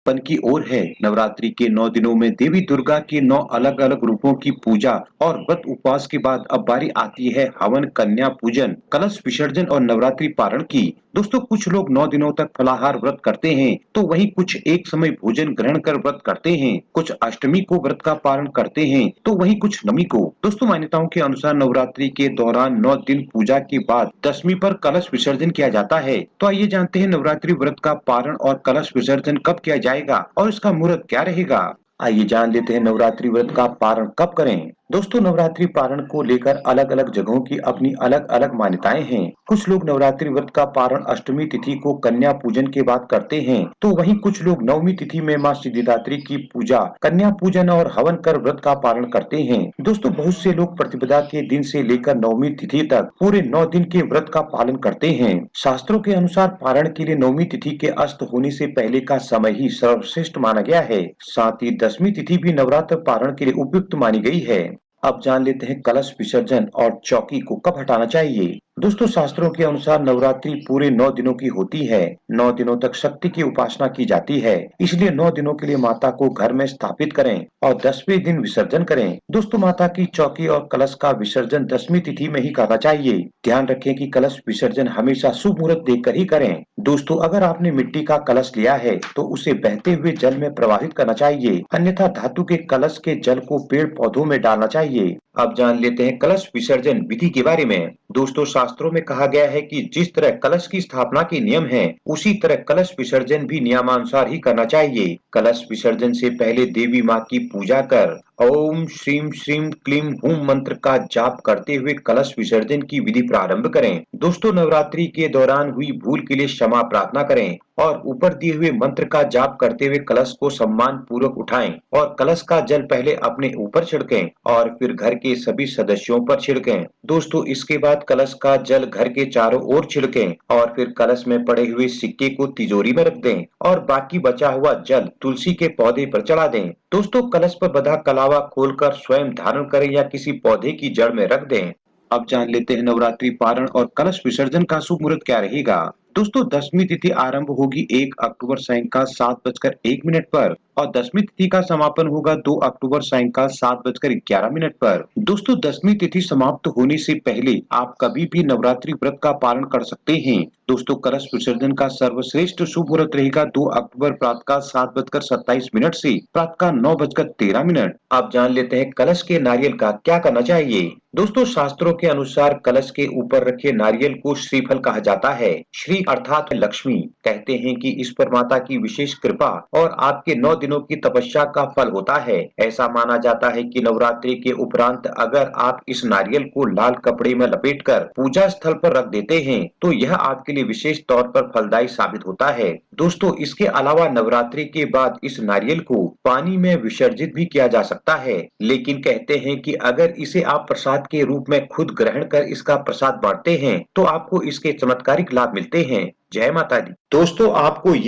पन की ओर है। नवरात्रि के 9 दिनों में देवी दुर्गा के 9 अलग-अलग रूपों की पूजा और व्रत उपवास के बाद अब बारी आती है हवन, कन्या पूजन, कलश विसर्जन और नवरात्रि पारण की। दोस्तों, कुछ लोग 9 दिनों तक फलाहार व्रत करते हैं, तो वहीं कुछ एक समय भोजन ग्रहण कर व्रत करते हैं। कुछ अष्टमी को व्रत का पारण करते हैं, तो वहीं कुछ नवमी को। दोस्तों, मान्यताओं के अनुसार नवरात्रि के दौरान 9 दिन पूजा के बाद दसवीं पर कलश विसर्जन किया जाता है। तो आइए जानते हैं नवरात्रि व्रत का पारण और कलश विसर्जन कब किया जाएगा और इसका मुहूर्त क्या रहेगा। आइए जान लेते हैं नवरात्रि व्रत का पारण कब करें। दोस्तों, नवरात्रि पारण को लेकर अलग अलग जगहों की अपनी अलग अलग मान्यताएं हैं। कुछ लोग नवरात्रि व्रत का पारण अष्टमी तिथि को कन्या पूजन के बाद करते हैं, तो वहीं कुछ लोग नवमी तिथि में मां सिद्धिदात्री की पूजा, कन्या पूजन और हवन कर व्रत का पारण करते हैं। दोस्तों, बहुत से लोग प्रतिपदा के दिन से लेकर नवमी तिथि तक पूरे 9 दिन के व्रत का पालन करते हैं। शास्त्रों के अनुसार पारण के लिए नवमी तिथि के अस्त होने से पहले का समय ही सर्वश्रेष्ठ माना गया है। साथ ही दसवीं तिथि भी नवरात्र पारण के लिए उपयुक्त मानी गई है। अब जान लेते हैं कलश विसर्जन और चौकी को कब हटाना चाहिए। दोस्तों, शास्त्रों के अनुसार नवरात्रि पूरे 9 दिनों की होती है। 9 दिनों तक शक्ति की उपासना की जाती है, इसलिए 9 दिनों के लिए माता को घर में स्थापित करें और 10वें दिन विसर्जन करें। दोस्तों, माता की चौकी और कलश का विसर्जन दसवीं तिथि में ही करना चाहिए। ध्यान रखें कि कलश विसर्जन हमेशा शुभ मुहूर्त देखकर ही करें। दोस्तों, अगर आपने मिट्टी का कलश लिया है तो उसे बहते हुए जल में प्रवाहित करना चाहिए, अन्यथा धातु के कलश के जल को पेड़ पौधों में डालना चाहिए। अब जान लेते हैं कलश विसर्जन विधि के बारे में। दोस्तों, शास्त्रों में कहा गया है कि जिस तरह कलश की स्थापना के नियम हैं, उसी तरह कलश विसर्जन भी नियमानुसार ही करना चाहिए। कलश विसर्जन से पहले देवी माँ की पूजा कर ओम श्रीम श्रीम क्लीम हुम मंत्र का जाप करते हुए कलश विसर्जन की विधि प्रारंभ करें। दोस्तों, नवरात्रि के दौरान हुई भूल के लिए क्षमा प्रार्थना करें और ऊपर दिए हुए मंत्र का जाप करते हुए कलश को सम्मान पूर्वक उठाएं और कलश का जल पहले अपने ऊपर छिड़कें और फिर घर के सभी सदस्यों पर छिड़कें। दोस्तों, इसके बाद कलश का जल घर के चारों ओर छिड़कें और फिर कलश में पड़े हुए सिक्के को तिजोरी में रख दें और बाकी बचा हुआ जल तुलसी के पौधे पर चढ़ा दें। दोस्तों, कलश पर बंधा कलावा खोलकर स्वयं धारण करें या किसी पौधे की जड़ में रख दें। अब जान लेते हैं नवरात्रि पारण और कलश विसर्जन का शुभ मुहूर्त क्या रहेगा। दोस्तों, दसवीं तिथि आरंभ होगी 1 अक्टूबर सायंकाल 7:01 पर और दसवीं तिथि का समापन होगा 2 अक्टूबर सायंकाल 7:11 पर। दोस्तों, दसवीं तिथि समाप्त होने से पहले आप कभी भी नवरात्रि व्रत का पालन कर सकते हैं। दोस्तों, कलश विसर्जन का सर्वश्रेष्ठ शुभ मुहूर्त रहेगा 2 अक्टूबर प्रातःकाल 7:27 से प्रातःकाल 9:13। आप जान लेते हैं कलश के नारियल का क्या करना चाहिए। दोस्तों, शास्त्रों के अनुसार कलश के ऊपर रखे नारियल को श्रीफल कहा जाता है। श्री अर्थात लक्ष्मी। कहते हैं कि इस पर माता की विशेष कृपा और आपके 9 दिनों की तपस्या का फल होता है। ऐसा माना जाता है कि नवरात्रि के उपरांत अगर आप इस नारियल को लाल कपड़े में लपेटकर पूजा स्थल पर रख देते हैं, तो यह आपके लिए विशेष तौर पर फलदायी साबित होता है। दोस्तों, इसके अलावा नवरात्रि के बाद इस नारियल को पानी में विसर्जित भी किया जा सकता है, लेकिन कहते हैं कि अगर इसे आप प्रसाद के रूप में खुद ग्रहण कर इसका प्रसाद बांटते हैं, तो आपको इसके चमत्कारिक लाभ मिलते हैं। जय माता दी। दोस्तों, आपको ये